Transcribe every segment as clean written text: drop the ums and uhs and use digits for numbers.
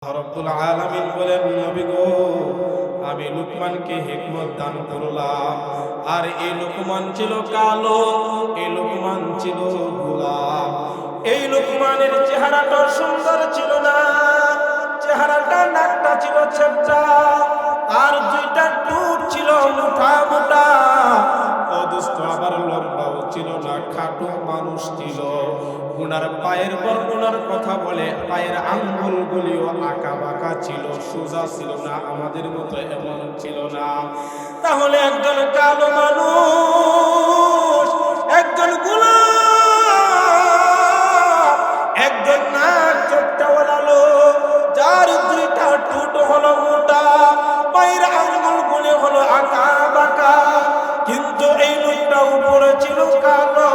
রব্বুল আলামিন বলেন, নবী গো, আমি লুকমানকে হিকমত দান করলাম। আর এই লুকমান ছিল কালো, এই লুকমান ছিল গোলাম। এই লুকমানের চেহারাটা সুন্দর ছিল না, চেহারাটা নাকটা ছিল ছেপটা, তার দুইটা ঠোঁট ছিল মোটা মোটা, অদুষ্ট আবার লম্বাও ছিল না, খাটো মানুষ ছিল। ওনার পায়ের বর্ণনার কথা বলে পায়ের আঙ্গুলগুলিও আঁকা বাঁকা ছিল, সোজা ছিল না, আমাদের মতো এমন ছিল না। তাহলে একজন কালো মানুষ, একজন গোলাম, একজন নাক চোখটাওয়ালা লোক, যার দুইটা ঠোঁট হলো মোটা, পায়ের আঙ্গুলগুলি হলো আঁকা বাঁকা, কিন্তু এই লোকটা উপরে ছিল কালো,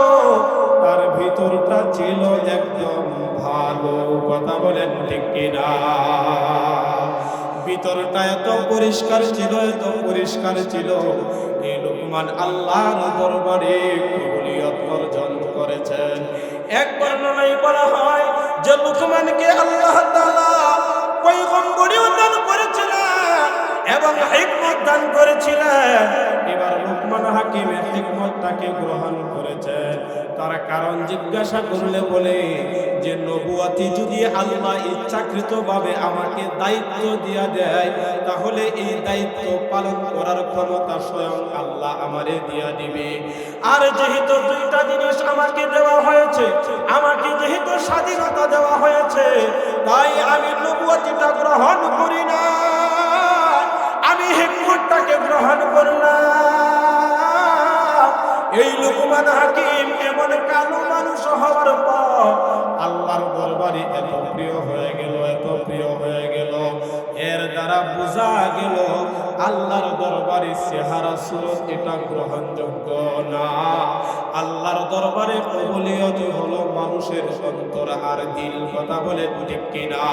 তার ভিতরটা ছিল একদম ভালো। কথা বলেন ঠিক কিনা? ভিতরটা এত পরিষ্কার ছিল, এত পরিষ্কার ছিল। এই লুকমান আল্লাহর দরবারে কবুলিয়ত অর্জন করেছেন। এক বর্ণনায় বলা হয় যে লুকমানকে আল্লাহ তাআলা পয়গম্বরীও দান করেছিলেন এবং হিকমত দান করেছিলেন। এবার লুকমান হাকিম হিকমতটাকে গ্রহণ করেছেন। তার কারণ জিজ্ঞাসা করলে বলে যে নবুয়তি যদি আল্লাহ ইচ্ছাকৃতভাবে আমাকে দায়িত্ব দিয়া দেয়, তাহলে এই দায়িত্ব পালন করার ক্ষমতা স্বয়ং আল্লাহ আমারে দিয়া দিবে। আর যেহেতু দুইটা জিনিস আমাকে দেওয়া হয়েছে, আমাকে যেহেতু স্বাধীনতা দেওয়া হয়েছে, তাই আমি নবুয়তিটা গ্রহণ করি না, আমি হিকমতটাকে গ্রহণ করলাম। এই লুকমান হাকিম এমন কালো মানুষ হওয়ার পর আল্লাহর দরবারে এত প্রিয় হয়ে গেল, এত প্রিয় হয়ে গেল। এর দ্বারা বোঝা গেল আল্লাহর দরবারে চেহারা সুরত এটা গ্রহণযোগ্য না। আল্লাহর দরবারে কবুলিয়ত হলো মানুষের অন্তর আর দিল। কথা বলে ঠিক কিনা?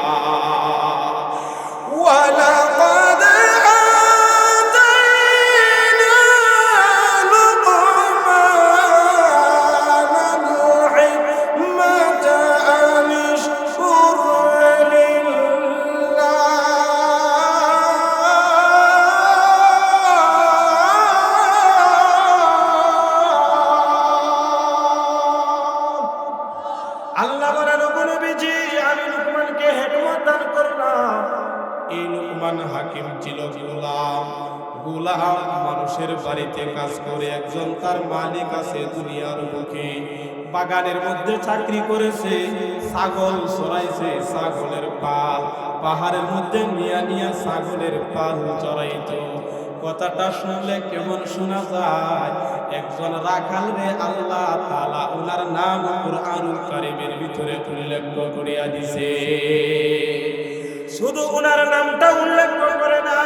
ওয়ালাকাদ আল্লাহ বলেন, নবীজি আমি লুকমানকে হিকমত দান করলাম। এই লুকমান হাকিম ছিল গোলাম। গোলাম মানুষের বাড়িতে কাজ করে, একজন তার মালিক আছে দুনিয়ার মুখে, বাগানের মধ্যে চাকরি করেছে, ছাগল চড়াইছে, ছাগলের পাল পাহাড়ের মধ্যে নিয়া নিয়া ছাগলের পাল চড়াইতো। কথাটা শুনলে কেমন শোনা যায়? একজন রাখাল রে আল্লাহ তাআলা ওনার নাম কুরআনুল কারীমের ভিতরে উল্লেখ করিয়া দিছে। শুধু ওনার নামটা উল্লেখ করে না,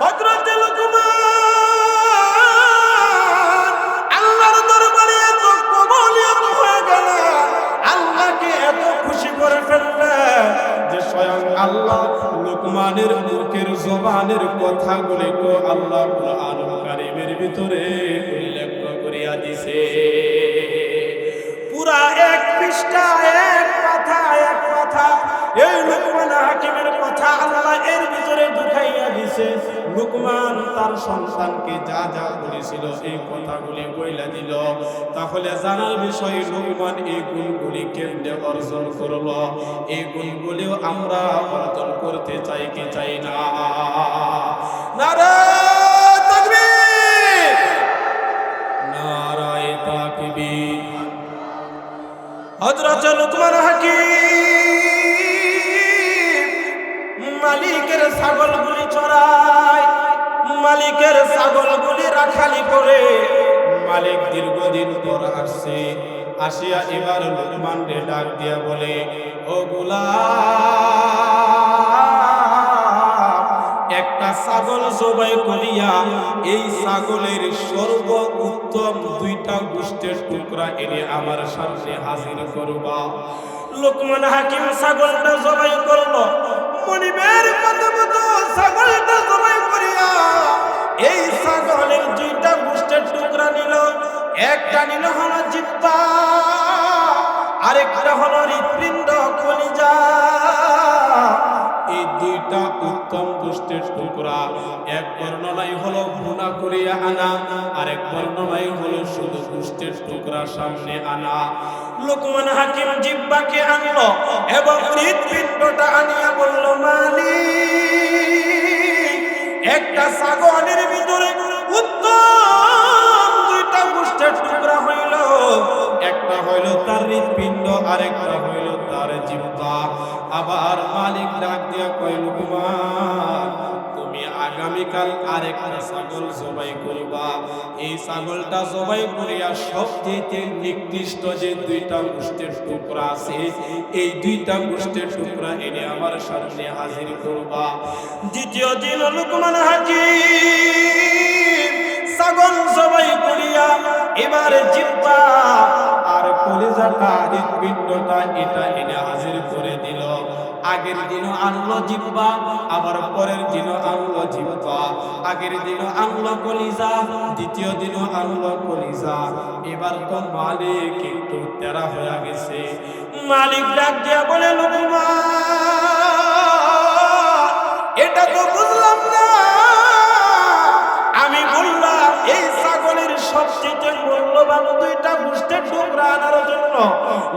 হযরত লুকমান আল্লাহর দরবারে এত কবুলিয়ত হয়ে গেল, আল্লাহকে এত খুশি করে ফেললেন যে স্বয়ং আল্লাহ লুকমানের মুখের জবানের কথাগুলি তো আল্লাহ কুরআনুল কারীমের ভিতরে উল্লেখ করিয়া দিছে। পুরা এক পৃষ্ঠা, এক কথা, এক কথা এই লুকমান হাকিমের কথা আল্লাহ এর ভিতরে ঢুকাইয়া দিছে। লুকমান তার সন্তানকে যা যা বলেছিল এই কথাগুলি বইলা দিল। তাহলে জানার বিষয় লুকমান এই গুণগুলি কেমনে অর্জন করলো, এই গুণগুলিও আমরা অর্জন করতে চাই কি চাই না? নারায়ে তাকবীর, নারায়ে তাকবীর। হযরত লুকমান হাকিম মালিকের ছাগলগুলি চড়ায়, মালিকের ছাগলগুলি রাখালি করে। মালিক দীর্ঘদিন পর আসছে, আসিয়া এবার লুকমান রে ডাক দিয়া বলে, ও গোলাম, একটা ছাগল জবাই করিয়া এই ছাগলের সর্বোত্তম দুইটা গোশতের টুকরা এনে আমার সামনে হাজির করবা। লুকমান হাকিম ছাগলটা জবাই করলো, মনিবের মতো মতো ছাগলটা জবাই করিয়া এই ছাগলের দুইটা গোশতের টুকরা নিল। একটা নিল হলো জিহ্বা, আরেকটা হলো হৃৎপিণ্ড, কলিজা। দুইটা উত্তম গোষ্ঠীর টুকরা, এক বর্ণনায় হলো গুনাহ করিয়া আনা, আর এক বর্ণনায় হলো শুধু গোষ্ঠীর টুকরা সামনে আনা। লোকমান হাকিম জিহ্বাকে আনলো এবং হৃৎপিণ্ডটা আনিয়া বলল, মালিক, একটা ছাগলের ভিতরে উত্তম দুইটা গোষ্ঠীর টুকরা হইল, একটা হইল তার হৃৎপিণ্ড, আরেকটা হইল তার জিহ্বা। আবার মালিক ডাক দিয়া কয়, লোকমান, তুমি আগামীকাল আরেকটা ছাগল জবাই করবা। এই ছাগলটা জবাই করিয়া সবচেয়ে নিকৃষ্ট যে দুইটা গোষ্ঠীর টুকরা আছে, এই দুইটা গোষ্ঠীর টুকরা এনে আমার সামনে হাজির করবা। দ্বিতীয় দিন লোকমান হাকিম ছাগল জবাই করিয়া এবার জিহ্বা আর কলিজাটা, হৃৎপিণ্ডটা এটা এনে হাজির করে দিল। আগের দিনও আনলো জিহ্বা, আবার পরের দিনও আনলো জিহ্বা। আগের দিনও আনলো কলিজা, দ্বিতীয় দিনও আনলো কলিজা। এবার তো মালিক একটু তেরা হয়ে গেছে। মালিক ডাক দিয়া বলে, লোকমান, এটা তো বুঝলাম না। আমি বললাম এই ছাগলের সবচেয়ে মূল্যবান দুইটা গোষ্ঠীর টুকরা আনার জন্য।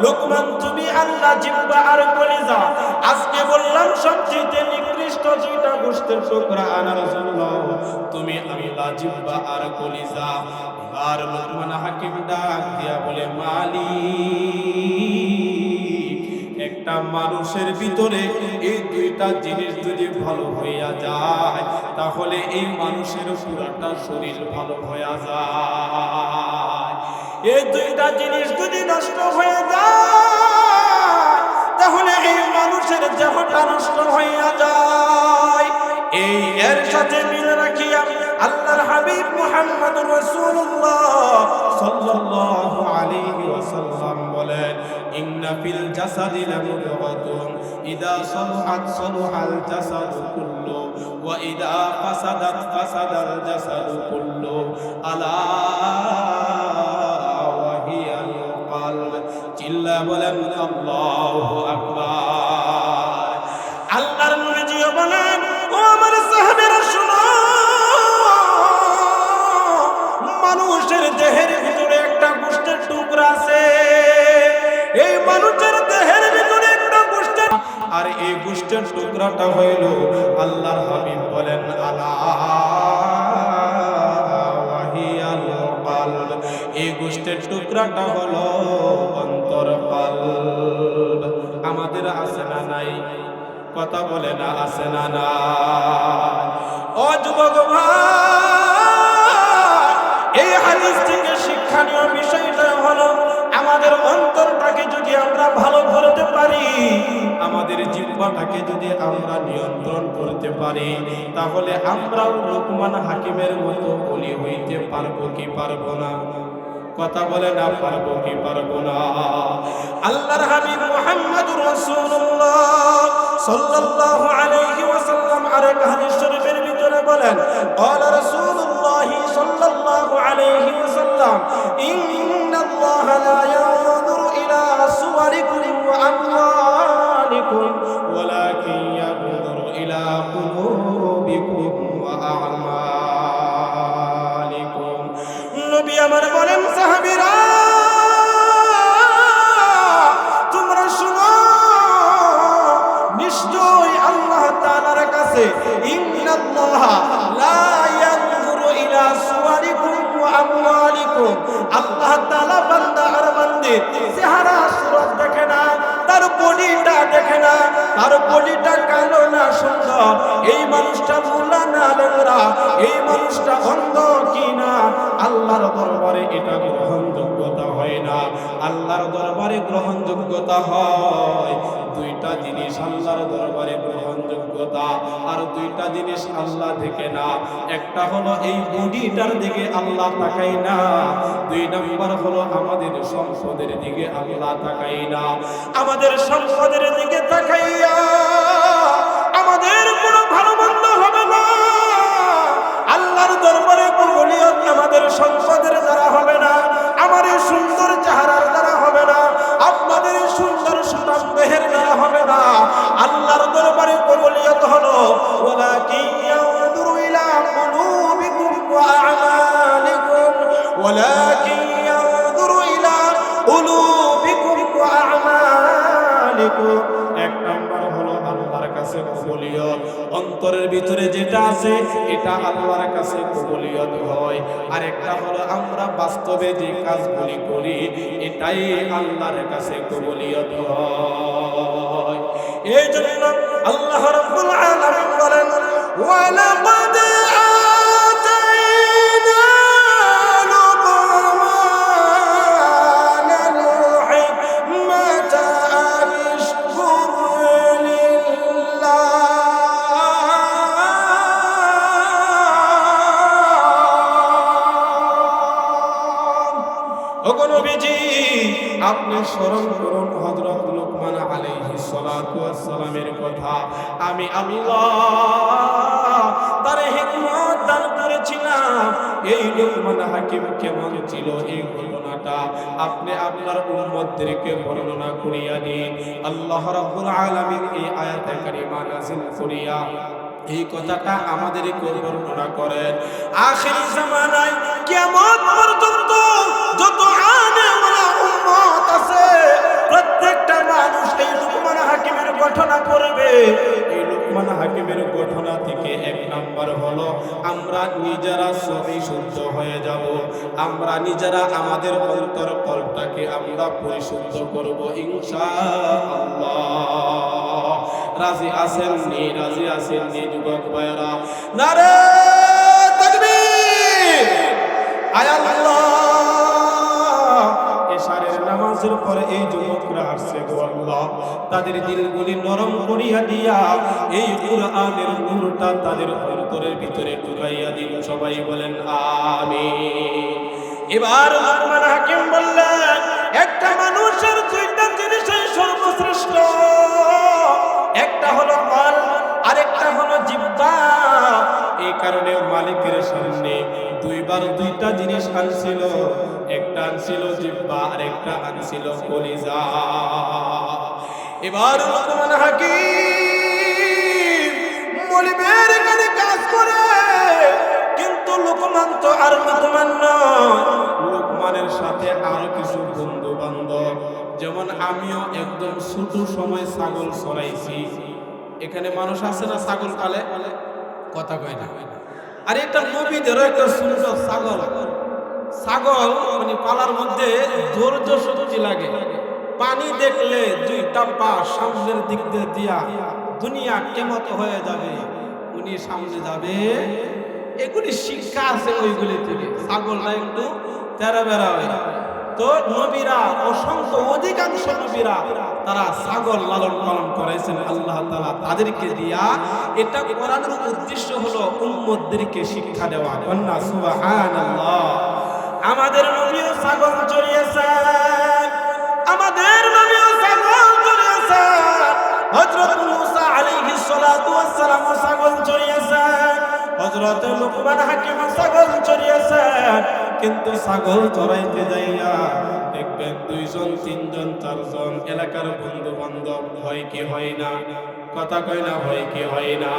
লোকমান, তুমি আল্লাহ জিহ্বা আর কলিজা। আজকে বললাম সবচেয়ে নিকৃষ্ট দুইটা গোষ্ঠীর টুকরা আনার জন্য, তুমি আল্লাহ জিহ্বা আর কলিজা। আর লোকমান হাকিম ডাক দিয়া বলে, মালিক, একটা মানুষের ভিতরে এই দুইটা জিনিস যদি ভালো হইয়া যায়, তাহলে এই মানুষের পুরাটা শরীর ভালো হইয়া যায়। এই দুইটা জিনিস যদি নষ্ট হয়ে যায়, তাহলে এই মানুষের দেহটা নষ্ট হইয়া যায়। এই এর সাথে মিল রাখিয়া আল্লাহর হাবিব মুহাম্মদুর রাসূলুল্লাহ সাল্লাল্লাহু আলাইহি ওয়াসাল্লাম বলেন, ইন্না ফিল জাসাদি লামুদগাতুন ইদা সালহাত সালহাল জাসাদু কুল্লু ওয়া ইদা ফাসাদাত ফাসাদাল জাসাদু কুল্লু আলা ওয়া হিয়াল কলব। চিল্লা বলেন আল্লাহু আকবার। আল্লাহর নবীজি বলেন, ও আমার সাহাবীরা শুনো, মানুষের দেহের ভিতরে একটা গোষ্ঠীর টুকরা আছে। এই মানুষের দেহের ভিতরে একটা গোষ্ঠীর, আর এই গোষ্ঠীর টুকরাটা হইল, আল্লাহর হাবিব বলেন, আলা ওয়াহিয়াল কলব। এই গোষ্ঠীর টুকরাটা হলো অন্তর, কলব। আমাদের আছে না নাই? কথা বলে না, আছে না না? ও যুবক ভাই, এই হাদিস থেকে শিক্ষণীয় বিষয়টা হলো, আমাদের অন্তরটাকে যদি আমরা ভালো করতে পারি, আমাদের জিহ্বাটাকে যদি আমরা নিয়ন্ত্রণ করতে পারি, তাহলে আমরাও লোকমান হাকিমের মতো ওলি হইতে পারবো কি পারবো না? কথা বলে না, পারবো কি পারবো না? আল্লাহর হাবিব মুহাম্মদুর রাসূলুল্লাহ সাল্লাল্লাহু আলাইহি ওয়াসাল্লাম আরেক হাদিস শরীফের ভিতরে বলেন, ক্বালা রাসূলুল্লাহ সাল্লাল্লাহু আলাইহি ওয়াসাল্লাম, ইন্নাল্লাহা লা ইয়ানজুরু ইলা সুওয়ারিকুম ওয়া আমওয়ালিকুম ওয়ালাকিন ইয়ানজুরু ইলা কুলুবিকুম ওয়া আমালিকুম। নবী আমার বলেন, সাহাবীরা তোমরা শুনো, নিশ্চয় আল্লাহ তাআলার কাছে ইন্নাল্লাহা লা ইয়ানজুরু ইলা সুওয়ারিকুম ওয়া আমওয়ালিকুম, আল্লাহ তাআলা বান্দা আর বান্দির চেহারা সুরত দেখে না, তার বডিটা দেখে না, তার বডিটা কালো না সুন্দর, এই মানুষটা মুলা না লেংরা, এই মানুষটা অন্ধ কিনা, আল্লাহর দরবারে এটা গ্রহণযোগ্যতা হয় না। আল্লাহর দরবারে গ্রহণযোগ্যতা হয় দুইটা জিনিস, আল্লাহর দরবারে গ্রহণযোগ্যতা আর দুইটা জিনিস আল্লাহ দেখে না। একটা হলো এই বডিটার দিকে আল্লাহ তাকাই না, দুই নম্বর হলো আমাদের সম্পদের দিকে আল্লাহ তাকাই না। আমাদের সম্পদের দিকে তাকাইয়া আমাদের কোনো ভালো মন্দ হবে না। আল্লাহর দরবারে কবুলিয়ত আমাদের সম্পদের দ্বারা হবে না, আমার এই সুন্দর চেহারার দ্বারা হবে না, আপনাদের সুন্দর সুঠাম দেহের দ্বারা হবে না। আল্লাহর দরবারে কবুলিয়ত কাছে কবুলিয়ত, অন্তরের ভিতরে যেটা আছে এটা আল্লাহর কাছে কবুলিয়ত হয়। আরেকটা হলো আমরা বাস্তবে যে কাজগুলি করি এটাই আল্লাহর কাছে কবুলিয়ত হয়। এই জন্য আল্লাহ রাব্বুল আলামিন বলেন, ওয়ালাকাদ আতাইনা লুকমানাল হিকমাতা আন ইশকুর লিল্লাহ। ওগো নবীজি, আপনি স্মরণ করুন হযরত লুকমান আলাইহিস সালাতু ওয়াস সালামের কথা। আমি আল্লাহ তার হিকমত দান করেছিলাম। এই লুকমান হাকিম কেমন ছিল এই ঘটনাটা আপনি আপনার উম্মতদেরকে বর্ণনা করিয়া দিন। আল্লাহ রাব্বুল আলামিন এই আয়াতে কারিমা নাযিল করিয়া এই কথাটা আমাদেরকে বর্ণনা করেন। আখির জামানায় কিয়ামত পর্যন্ত যত আলেমরা উম্মত আছে প্রত্যেকটা মানুষ এই লুকমান হাকিমের ঘটনা পড়বে। এই লুকমান হাকিমের ঘটনা থেকে এক নাম্বার হলো আমরা নিজেরা সহি শুদ্ধ হয়ে যাব। আমরা নিজেরা আমাদের অন্তর কল্পটাকে আমরা পরিশুদ্ধ করব ইনশাআল্লাহ। রাজি আছেন নি? রাজি আছেন নি যুবক ভাইরা? নারে তাকবীর! আয় আল্লাহ! এশারের নামাজের পরে এই যুবকরা আসছে গো আল্লাহ, তাদের দিলগুলি নরম করিয়া দিয়া এই কুরআনের নূরটা তাদের অন্তরের ভিতরে ঢুকাইয়া দিন। সবাই বলেন আমিন। এবার লুকমান হাকিম বললেন, একটা মানুষের দুইটা জিনিসই সর্বশ্রেষ্ঠ, একটা হলো কল, আরেকটা হলো জিহ্বা। এই কারণে মালিকের সামনে দুইবার দুইটা জিনিস আনছিল, একটা আনছিল জিহ্বা আর একটা আনছিল কলিজা। এবার লুকমান হাকিম মলিবের এখানে কাজ করে, কিন্তু লুকমান তো আর লুকমান নয়। লুকমানের সাথে আরো কিছু বন্ধু বান্ধব, যেমন আমিও একদম ছোট সময় ছাগল চড়াইছি। এখানে মানুষ আছে না ছাগল পালে? কথা কয় না। আর এটা নবীদেরও একটা সুন্দর ছাগল। ছাগল মানে পালার মধ্যে ধৈর্য শক্তি লাগে। পানি দেখলে দুইটা পা সামনের দিক দিয়ে দিয়া দুনিয়া কেমত হয়ে যাবে, উনি সামনে যাবে। এগুলি শিক্ষা আছে ওইগুলি থেকে। ছাগলটা একটু তেরা বেড়া হয়। তো নবীরা অসংখ্য অধিকাংশ নবীরা তারা ছাগল লালন পালন করেছেন আল্লাহ তাআলা তাদেরকে দিয়া। এটা কোরআনের উদ্দেশ্য হলো উম্মতদেরকে শিক্ষা দেওয়া। কন্যা সুবহানাল্লাহ। আমাদের নবীও ছাগল চড়িয়েছেন, আমাদের নবীও ছাগল চড়িয়েছেন। হযরত মুসা আলাইহিস সালাতু ওয়াস সালাম ছাগল চড়িয়েছেন, হযরত লুকমান হাকিম ছাগল চড়িয়েছেন। কিন্তু ছাগল চড়াইতে যাইয়া দেখবেন দুইজন, তিনজন, চারজন এলাকার বন্ধু বান্ধব হয় কি হয় না? কথা কয় না, হয় কি হয় না?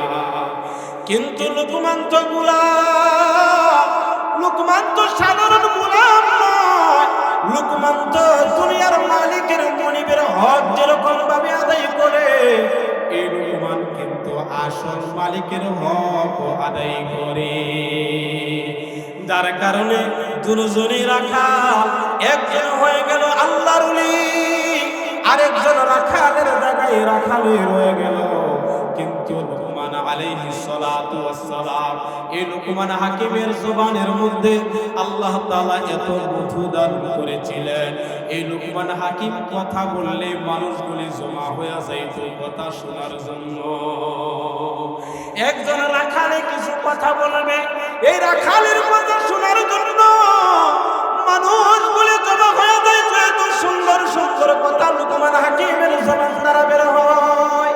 কিন্তু লুকমান তো গোলাম, লুকমান তো সাধারণ গোলাম নয়। লুকমান তো দুনিয়ার মালিকের মনিবের হক যেরকম ভাবে আদায় করে, এই লুকমান কিন্তু আসল মালিকের হক আদায় করে। যার কারণে দুজনই রাখাল, একজন হয়ে গেল আল্লাহর ওলি, আরেকজন রাখালের জায়গায় রাখালই রয়ে গেল। কিন্তু লুকমান আলাইহিস সালাতু ওয়াস সালাম এই লুকমান হাকিমের জবানের মধ্যে আল্লাহ তাআলা এত মধু দান করেছিলেন। এই লুকমান হাকিম কথা বললে মানুষগুলি জমা হয়ে যাইত কথা শোনার জন্য। একজন রাখালে কিছু কথা বলবে, এই রাখালের কথা শোনার জন্য মানুষগুলি জমা হয়ে যাইত। এত সুন্দর সুন্দর কথা লুকমান হাকিমের জবান দ্বারা বের হয়।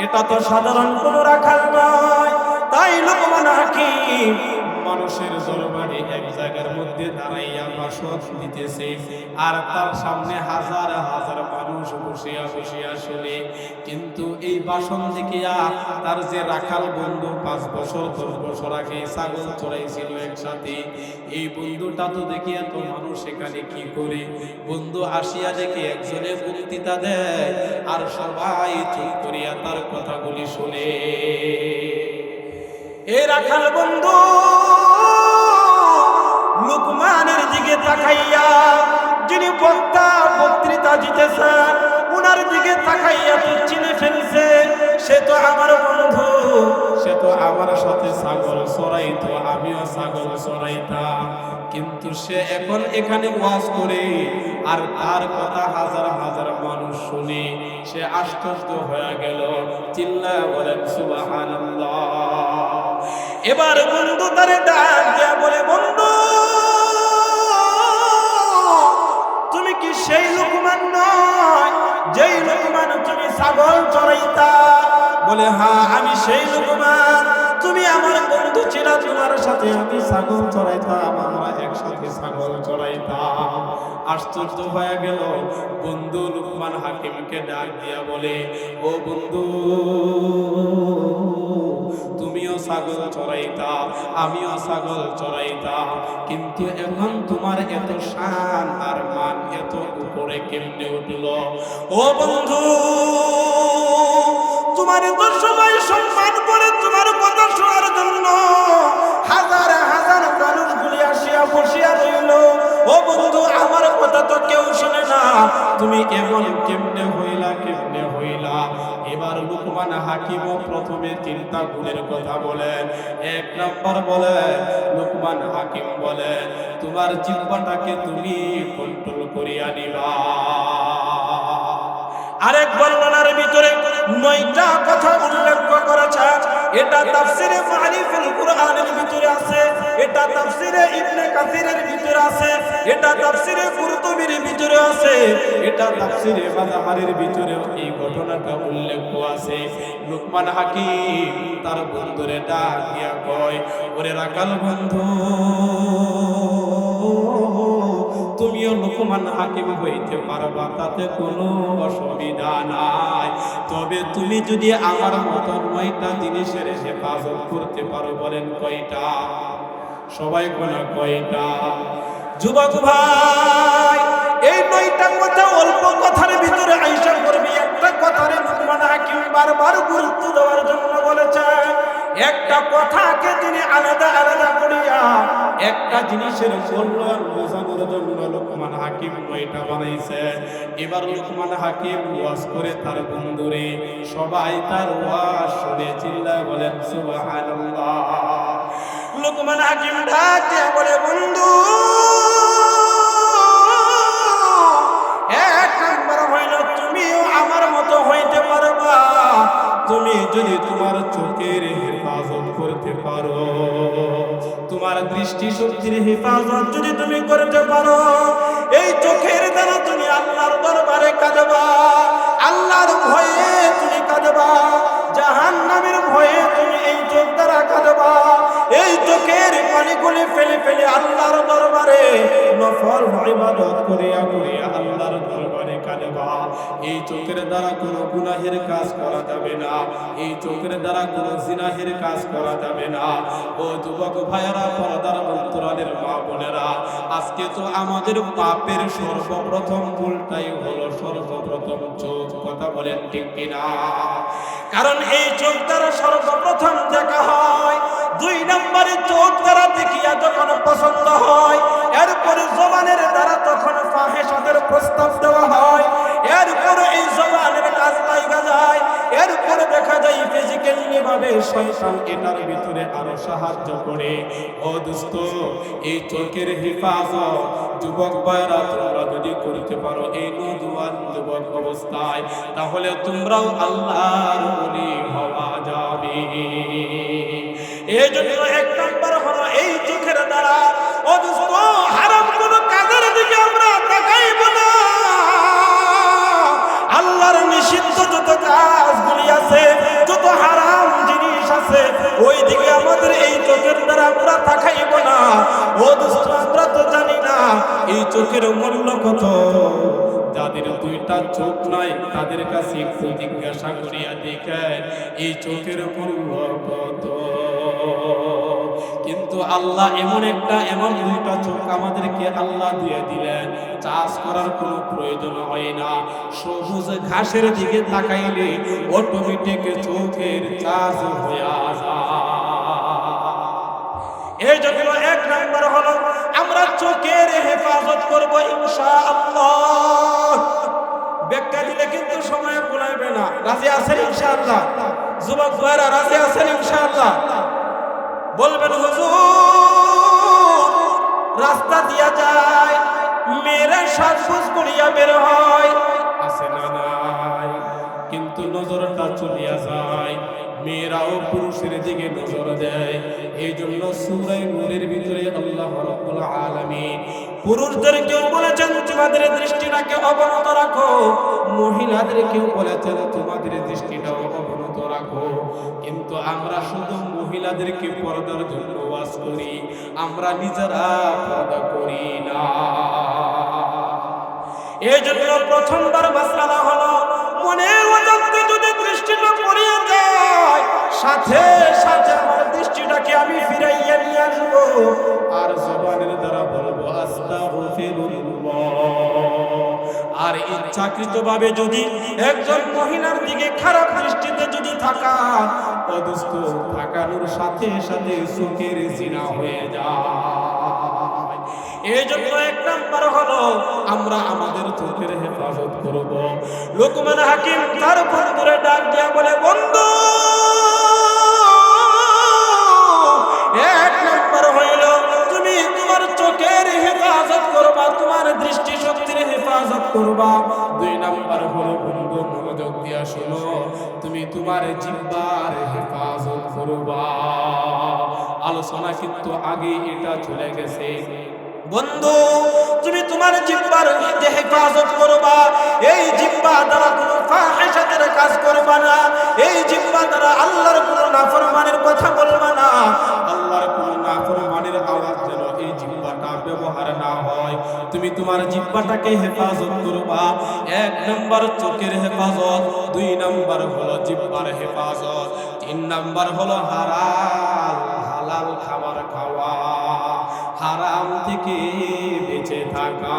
এটা তো সাধারণ কোন রাখাল নয়। তাই লুকমান হাকিম মানুষের দরবারে এক জায়গার মধ্যে দাঁড়াইয়া ভাষণ দিতেছে, আর তার সামনে হাজার হাজার মানুষ বসিয়া বসিয়া শুনে। কিন্তু এই ভাষণ দেখিয়া তার যে রাখাল বন্ধু 5 বছর 10 বছর আগে ছাগল চড়াইছিল একসাথে, এই বন্ধুটা তো দেখিয়া তো মানুষ এখানে কি করে। বন্ধু আসিয়া দেখে একজনে বক্তৃতা দেয়, আর সবাই চুপ করিয়া তার কথাগুলি শুনে। এই রাখাল বন্ধু লুকমানের দিকে তাকাইয়া, যিনি বক্তা বক্তৃতা দিতেছেন উনার দিকে তাকাইয়া তো চিনে ফেলছে, সে তো আমার বন্ধু, সে তো আমার সাথে ছাগল চড়াইতো, আমিও ছাগল চড়াইতাম। কিন্তু সে এখন এখানে ওয়াজ করে আর তার কথা হাজার হাজার মানুষ শুনে, সে আশ্চর্য হয়ে গেল। চিল্লায়া বলেন সুবহানাল্লাহ। এবার বন্ধু তারে ডাক দিয়া বলে, বন্ধু তুমি কি সেই লোকমান নয় যেই লোকমান তুমি ছাগল চড়াইতা? বলে হ্যাঁ আমি সেই লোকমান, তুমি আমার বন্ধু ছিলা, তোমার সাথে আমি ছাগল চড়াইতাম, আমরা একসাথে ছাগল চড়াইতাম। আশ্চর্য হয়ে গেল। বন্ধু লুকমান হাকিমকে ডাক দিয়া বলে, ও বন্ধু তুমিও ছাগল চড়াইতা, আমিও ছাগল চড়াইতাম, কিন্তু এখন তোমার এত শান আর মান এত উপরে কেমনে উঠল? ও বন্ধু তোমার তো সবাই সম্মান করে, তোমার কথা শোনার জন্য হাজার হাজার মানুষগুলি আসিয়া বসিয়া রইল। ও বন্ধু আমার কথা তো কেউ শুনে না, তুমি এমন কেমনে হইলা, কেমনে হইলা? এবার লুকমান হাকিম প্রথমে 3টা গুণের কথা বলেন। 1 নম্বর বলেন, লুকমান হাকিম বলেন তোমার জিহ্বাটাকে তুমি কন্ট্রোল করিয়া নিবা। আরেক বর্ণনার ভিতরে 9টা কথা উল্লেখ করেছে। এটা তাফসিরে মারিফুল কুরআনের ভিতরে আছে, এটা তাফসিরে ইবনে কাসিরের ভিতরে আছে, এটা তাফসিরে কুরতুবীর ভিতরে আছে, এটা তাফসিরে বাজাহারের ভিতরে এই ঘটনাটা উল্লেখ আছে। লুকমান হাকিম তার বন্ধুরে ডাক দিয়া কয়, ওরে রাখাল বন্ধু তুমিও লুকমান হাকিম হইতে পারবা, তাতে কোনো অসুবিধা নাই। তবে তুমি যদি আমার মতো 9টা জিনিসের হেফাজত করতে পারো। বলেন কয়টা? সবাই বলে কয়টা? যুবক ভাই এই 9টা কথা অল্প কথার ভিতরে আইসা করবি। একটা কথারে লুকমান হাকিম বারবার গুরুত্ব দেওয়ার জন্য বলেছেন। একটা কথাকে তিনি আলাদা আলাদা করিয়া একটা জিনিসের কল্যাণ বোঝানোর জন্য লুকমান হাকিম 9টা বানাইছে। এবার লুকমান হাকিম ওয়াজ করে তার বন্ধুরে, সবাই তার ওয়াজ শুনে চিল্লায় বলেন সুবহানাল্লাহ। লুকমান হাকিম ডাক দিয়ে বলে, বন্ধু 1 নম্বর হইল তুমিও আমার মতো হইতে পারবা, তুমি যদি তোমার চোখের হেফাজত করতে পারো, তোমার দৃষ্টি শক্তির হেফাজত যদি তুমি করতে পারো, এই চোখের দ্বারা তুমি আল্লাহর দরবারে কাঁদবা, আল্লাহর ভয়ে তুমি কাঁদবা, জাহান্নামের ভয়ে তুমি এই চোখ দ্বারা কাঁদবা। এই চোখের পানিগুলি ফেলে ফেলে আল্লাহর দরবারে নফল ইবাদত করিয়া করিয়া আল্লাহর দরবারে কাঁদবা। এই চোখের দ্বারা কোনো গুনাহের কাজ করা যাবে না, এই চোখের দ্বারা কোনো জিনাহের কাজ করা যাবে না। ও যুবক ভাইয়েরা, পর্দার অন্তরালের মা বোনেরা, আজকে তো আমাদের পাপের সর্বপ্রথম ভুলটাই হলো সর্বপ্রথম চোখ। কথা বলেন ঠিক কিনা? কারণ এই চোখ দ্বারা সর্বপ্রথম দেখা হয়, 2 নম্বরে চোখ দ্বারা দেখিয়া যখন পছন্দ হয়, এরপরে জবানের দ্বারা তখন ফাহিশাতের প্রস্তাব দেওয়া হয়, এরপরে এই জবানের কাজ লাগা যায়, এরপরে দেখা যায় ফিজিক্যালি ভাবে শয়তান এটার ভিতরে আরো সাহায্য করে। ও দোস্ত, এই চোখের হেফাজত যুবক ভাইরা তোমরা যদি করতে পারো এই নওজোয়ান যুবক অবস্থায়, তাহলে তোমরাও আল্লাহর ওলি হওয়া যাবে। এই জন্য 1 নম্বর হলো এই চোখের দ্বারা ও দোস্ত হারাম কোন কাজের দিকে আমরা তাকাইব না। আল্লাহর নিষিদ্ধ যত কাজগুলি আছে, যত হারাম জিনিস আছে, ওই দিকে আমাদের এই চোখের দ্বারা আমরা তাকাইব চোখের মূল্য কত? যাদের দুইটা চোখ নাই তাদের কাছে একটু জিজ্ঞাসা করিয়া দেখেন এই চোখের মূল্য কত। কিন্তু আল্লাহ এমন দুইটা চোখ আমাদেরকে আল্লাহ দিয়ে দিলেন, চাষ করার কোনো প্রয়োজন হয় না। সবুজ ঘাসের দিকে তাকাইলে অটোমেটিক চোখের চাষ হয়ে এই জন্য এক নাম্বার হলো আমরা চোখের হেফাজত করব ইনশাআল্লাহ। ব্যাখ্যা দিলে কিন্তু সময় কুলাইবে না। রাজি আছেন ইনশাআল্লাহ? যুবক ভাইরা রাজি আছেন ইনশাআল্লাহ? বলবেন হুজুর রাস্তা দিয়া যায়, মেয়েরা সাজগোজ করিয়া বের হয়, আছে না নাই? কিন্তু নজরটা চলিয়া যায়, মেয়েরাও পুরুষের দিকে নজর দেয়। এই জন্য সূরা নূরের ভিতরে আল্লাহ রাব্বুল আলামিন পুরুষদেরকেও বলেছেন তোমাদের দৃষ্টিটাকে অবনত রাখো, মহিলাদেরকেও বলেছেন তোমাদের দৃষ্টিটাও অবনত রাখো। কিন্তু আমরা শুধু মহিলাদেরকে পর্দার জন্য ওয়াজ করি, আমরা নিজেরা পর্দা করি না। এই জন্য প্রথমবার মাসআলা হলো মনের অজান্তে যদি দৃষ্টিটা পড়িয়া যায়, সাথে সাথে আমার দৃষ্টিটাকে আমি ফিরাইয়া নিয়ে আসবো আর জবানের দ্বারা বলবো আস্তাগফিরুল্লাহ। আর ইচ্ছাকৃতভাবে যদি একজন মহিলার দিকে খারাপ দৃষ্টিতে যদি তাকান, অদুষ্ট তাকানোর সাথে সাথে চোখের জিনা হয়ে যায়। এই জন্য এক নাম্বার হলো আমরা আমাদের চোখের হেফাজত করব। লোকমান হাকিম তার বন্ধুরে ডাক দিয়া বলে, বন্ধু এক নাম্বার হইল তুমি তোমার চোখের হেফাজত করবা, তোমার দৃষ্টি শক্তির হেফাজত করবা। দুই নাম্বার হলো বন্ধু মনোযোগ দিয়া শোনো, তুমি তোমার জিহ্বার হেফাজত করবা। আলোচনা কিন্তু আগে এটা চলে গেছে। বন্ধু তুমি তোমার জিহ্বার হেফাজত করবা, এই জিহ্বা দ্বারা কোনো ফাহিশাতের কাজ করবা না, এই জিহ্বা দ্বারা আল্লাহর কোনো নাফরমানের কথা বলবা না, আল্লাহর কোনো নাফরমানের আওয়াজ যেন এই জিহ্বাটা ব্যবহার না হয়। তুমি তোমার জিহ্বাটাকে হেফাজত করবা। এক নাম্বার চোখের হেফাজত, দুই নাম্বার হলো জিহ্বার হেফাজত, তিন নাম্বার হলো হালাল খাবার খাওয়া, হারাম থেকে বেঁচে থাকা।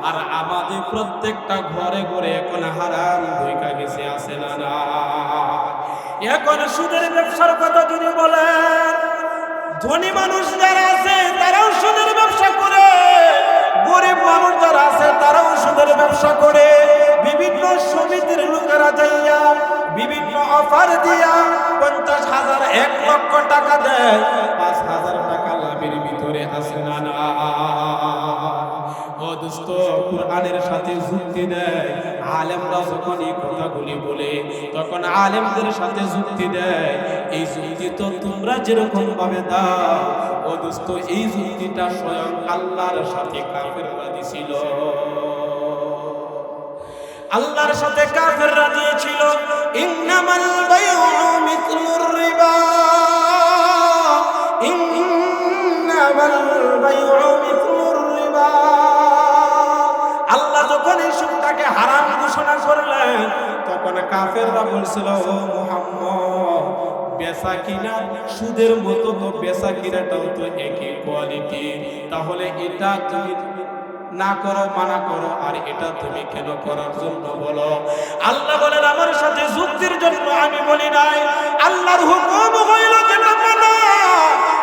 আর আমাদের প্রত্যেকটা ঘরে ঘরে এখন হারাম ঢুইকা গেছে, আছে না না? এখন সুদের ব্যবসার কথা যদি বলেন, ধনী মানুষ যারা আছে তারাও সুদের ব্যবসা করে, গরিব মানুষ যারা আছে তারাও সুদের ব্যবসা করে। বিভিন্ন সমিতির লোকেরা যাইয়া বিভিন্ন অফার দিয়া 50,000 1 লক্ষ টাকা দেয়, 5,000 টাকা লাভের ভিতরে আছে না না? ও দোস্ত, কুরআনের সাথে যুক্তি দেয়। আলেমরা যখন এই কথাগুলি বলে তখন আলেমদের সাথে যুক্তি দেয়। এই যুক্তি তো তোমরা যেরকম ভাবে দাও, ও দোস্ত এই যুক্তিটা স্বয়ং আল্লাহর সাথে কাফেররা দিছিল। আল্লাহর সাথে কাফেররা দিয়েছিল ইন্নামাল বাইউ মিথলুর রিবা, ইন্নামাল বাইউ মিথলুর রিবা। আল্লাহ যখন এই সুদটাকে হারাম ঘোষণা করলেন তখন কাফেররা বলছিল, ও মুহাম্মদ বেচা কিনা সুদের মতো তো, বেচা কিনাটাও তো একই কোয়ালিটি, তাহলে এটা তুমি না করো, মানা করো, আর এটা তুমি কেন করার জন্য বলো? আল্লাহ বলেন আমার সাথে যুক্তির জন্য আমি বলি নাই, আল্লাহর হুকুম হইল যেটা মানা,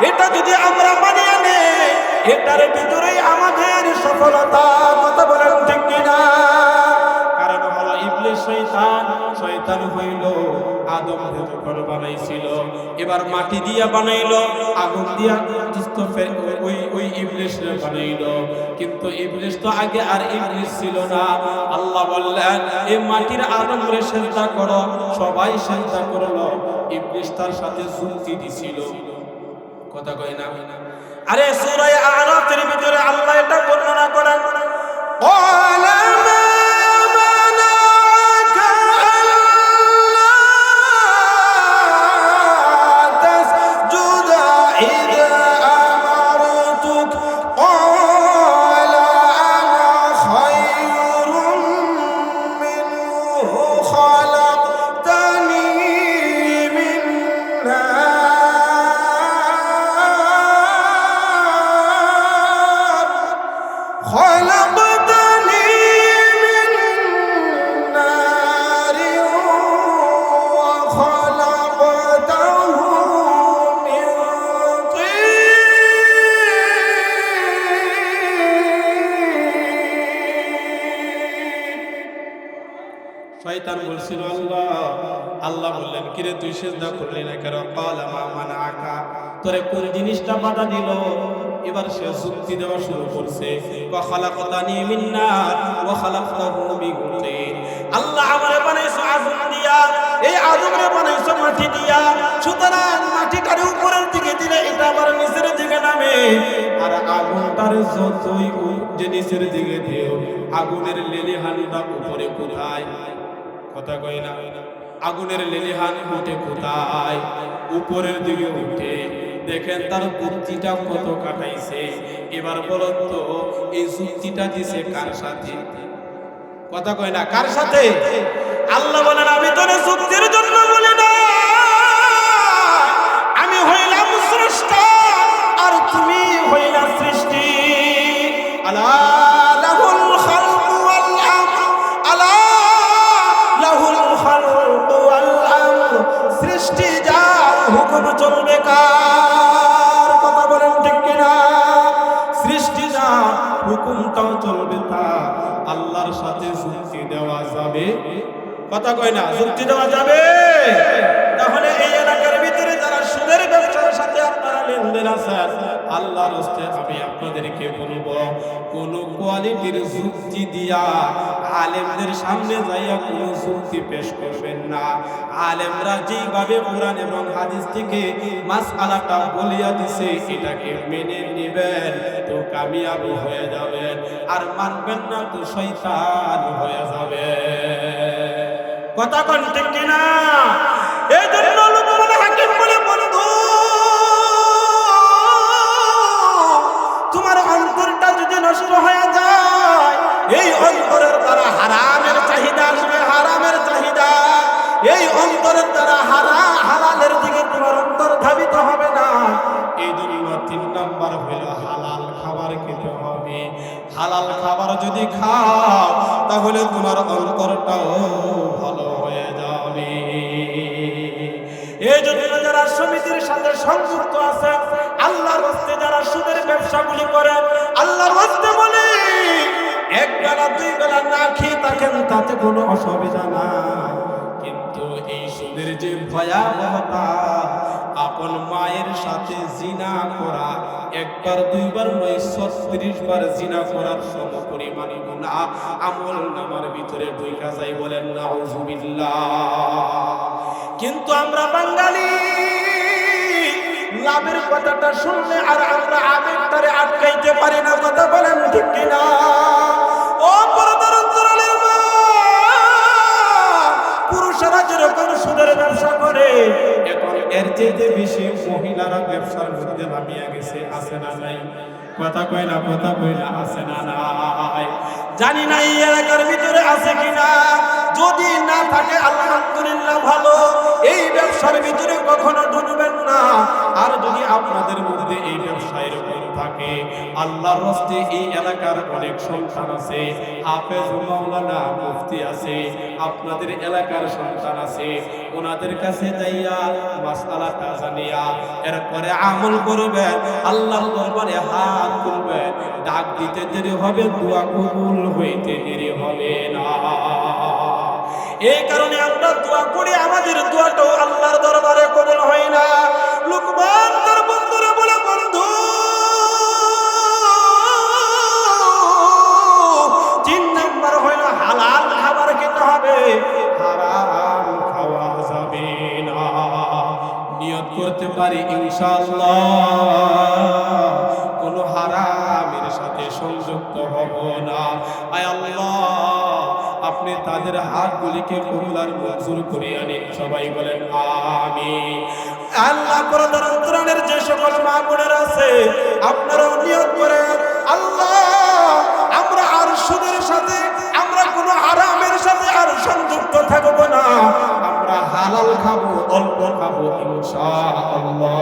এটা যদি আমরা মানিয়ে নেই এটার ভিতরেই আমাদের সফলতা। কথা বলেন ঠিক কিনা? কারণ হলো ইবলিস শয়তান হইল আদমকে যখন বানাইছিল, এবার মাটি দিয়া বানাইলো, আগুন দিয়া ওই ইবলিসরে বানাইলো। কিন্তু ইবলিস তো আগে আর ইবলিস ছিল না। আল্লাহ বললেন এই মাটির আদমরে সেজদা করো, সবাই সেজদা করলো। ইবলিস তার সাথে যুক্তি দিছিল। কথা কই না? আরে সূরা আরাফের ভিতরে আল্লাহ এটা বর্ণনা করেন, বলছিল আল্লাহ। আল্লাহ বললেন, কিরে তুই সিজদা করলি না কেন? ক্বালা মা মানাআকা, তোরে কোন জিনিসটা বাধা দিল? এবার সে যুক্তি দেওয়া শুরু করছে, ওয়া খালাকতানি মিন নার ওয়া খালাকতাহু মিন তিন। আল্লাহ আমারে বানাইছো আগুন দিয়া, এই আগুনে বানাইছো মাটি দিয়া, সুতরাং মাটিটার উপরের দিকে দিলে এটা আবার নিচের দিকে নামে, আর আগুনটার যতই যে নিচের দিকে দিও, আগুনের লেলিহানটা উপরে কোথায়? কথা কই না? আগুনের লেলিহান উঠে কোথায়? উপরের দিকে উঠে। দেখেন তার বুদ্ধিটা কত কাটাইছে। এবার বলো তো, এই যুক্তিটা দিছে কার সাথে? কথা কয় না, কার সাথে? আল্লাহ বলেন, আমি তোর যুক্তির জন্য বলি না, আমি হইলাম স্রষ্টা আর তুমি হইলা সৃষ্টি। আলা লাহুল খালকু ওয়াল আমর, আলা লাহুল খালকু ওয়াল আমর, সৃষ্টি যার হুকুম চলবে কার? কথা বলেন ঠিক কিনা? সৃষ্টি যার হুকুমটাও চলবে তার। আল্লাহর সাথে যুক্তি দেওয়া যাবে? কথা কয় না, যুক্তি দেওয়া যাবে? তাহলে এই এলাকার ভিতরে যারা সুদের ব্যবসার সাথে আপনারা লেনদেন আছেন, আল্লাহর রাস্তে আমি আপনাদেরকে বলবো, কোন কোয়ালিটির যুক্তি দিয়া আলেমদের সামনে যাইয়া কোন যুক্তি পেশ করবেন না। আলেমরা যেভাবে কোরআন এবং হাদিস থেকে মাসআলাটা বলিয়া দিছে, এটাকে মেনে নেবেন তো কামিয়াবি হয়ে যাবেন, আর মানবেন না তো শয়তান হয়ে যাবে। কথা কোন ঠিক কিনা? এই জন্য লুকমান হাকিম বলে, বন্ধু তোমার অন্তরটা যদি নষ্ট হয়ে যায়, এই অন্তরের দ্বারা হারামের চাহিদা আসবে, হারামের চাহিদা। এই অন্তরের দ্বারা হালালের দিকে তোমার অন্তর ধাবিত হবে না। এই জন্য 3 নাম্বার হলো হালাল খাবার খেতে হবে। হালাল খাবার যদি খাও তাহলে তোমার অন্তরটাও ভালো হয়ে যাবে। এই জন্য যারা সমিতির সাথে সংযুক্ত আছে, আল্লাহর রাস্তে যারা সুদের ব্যবসাগুলি করে, আল্লাহর রাস্তে বলে এক বেলা 2 বেলা না খেয়ে থাকেন, তাতে কোনো অসুবিধা নাই। কিন্তু এই সুদের যে ভয়াবহতা, আপন মায়ের সাথে জিনা করা, একবার 2 বার নয় 36 বার জিনা করার সমপরিমাণ গুনাহ আমল নামার ভিতরে ঢুইকা যায়। বলেন নাউযুবিল্লাহ। কিন্তু আমরা বাঙালি লাভের কথাটা শুনলে আর আমরা আবেগটারে আটকাইতে পারি না। কথা বলেন ঠিক কিনা? ও পরদার অন্তরালের মা, পুরুষেরা যেরকম সুদের ব্যবসা করে, এখন এর চেয়ে বেশি মহিলারা ব্যবসার মধ্যে নামিয়ে গেছে। আছে না নাই? কথা কয় না, কথা কয় না, আছে না নাই? জানি না এই এলাকার ভিতরে আছে কিনা। যদি না থাকে আলহামদুলিল্লাহ, ভালো। এই ব্যবসার ভিতরে কখনো ঢুকবেন না। আর যদি আপনাদের মধ্যে এই ব্যবসায়ের গুণ থাকে, আল্লাহর রাস্তে এই এলাকার অনেক সন্তান আছে, হাফেজ মাওলানা মুফতি আছে, আপনাদের এলাকার সন্তান আছে, ওনাদের কাছে যাইয়া মাসআলাটা জানিয়া এরপরে আমল করবেন, আল্লাহর দরবারে হাত তুলবেন। ডাক দিতে দেরি হবে, দোয়া কবুল হইতে দেরি হবে না। এই কারণে আমরা দোয়া করি, আমাদের দোয়াটাও আল্লাহর দরবারে কবুল হয় না। লুকমান তার বন্ধুরা বলে, বন্ধু 3 নাম্বার হইল হালাল খাবার খেতে হবে, হারাম খাওয়া যাবে না। নিয়ত করতে পারি ইনশাআল্লাহ কোনো হারামের সাথে সংযুক্ত হব না। আয় আল্লাহ, আপনি তাদের হাতগুলিকে কবুল আর মঞ্জুর করিয়া নিন। সবাই বলেন আমিন। আল্লাহ পরদার অন্তরালের যে সকল মা বোনেরা আছে, আপনারাও নিয়ত করেন, আল্লাহ আমরা আর সুদের সাথে, আমরা কোনো হারামের সাথে আর সংযুক্ত থাকব না। আমরা হালাল খাবো, অল্প খাবো ইনশাআল্লাহ।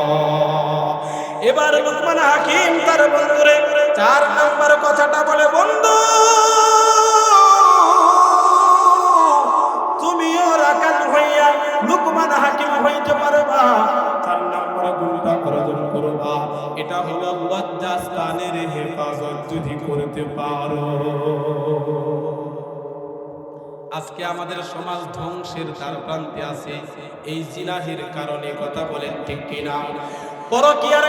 এবার লুকমান হাকিম তার বন্ধুরে 4 নাম্বার কথাটা বলে, বন্ধু তুমিও রাকাত হইয়া লুকমান হাকিম হইতে পারবা। 4 নাম্বার গুণটা অর্জন করবা, এটা হলো লজ্জাস্থানের হেফাজত যদি করতে পারো। আজকে আমাদের সমাজ ধ্বংসের দ্বার প্রান্তে আছে এই জিনাহের কারণে। কথা বলেন ঠিক কিনা? পরকীয়ার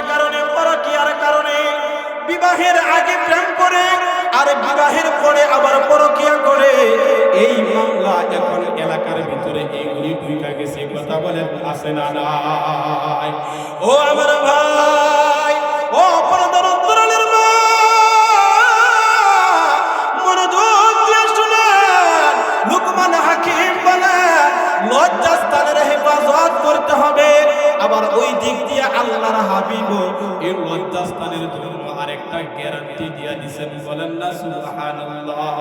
কারণে বিবাহের আগে প্রেম করে আর বিবাহের পরে আবার পরকীয়া করে, এই মামলা এখন এলাকার ভিতরে এইগুলি ঢুকে গেছে। কথা বলেন আছে না নাই? ও আমার ভাই, ও পর্দার অন্তরালের মা, মনোযোগ দিয়ে শুনেন। লুকমান হাকিম বলে লজ্জাস্থানের হেফাজত করতে হবে। আবার ওই দিক দিয়ে আল্লাহর হাবিব এই লজ্জাস্থানের জন্য আরেকটা গ্যারান্টি দিয়ে দিয়েছেন। বলেন না সুবহানাল্লাহ।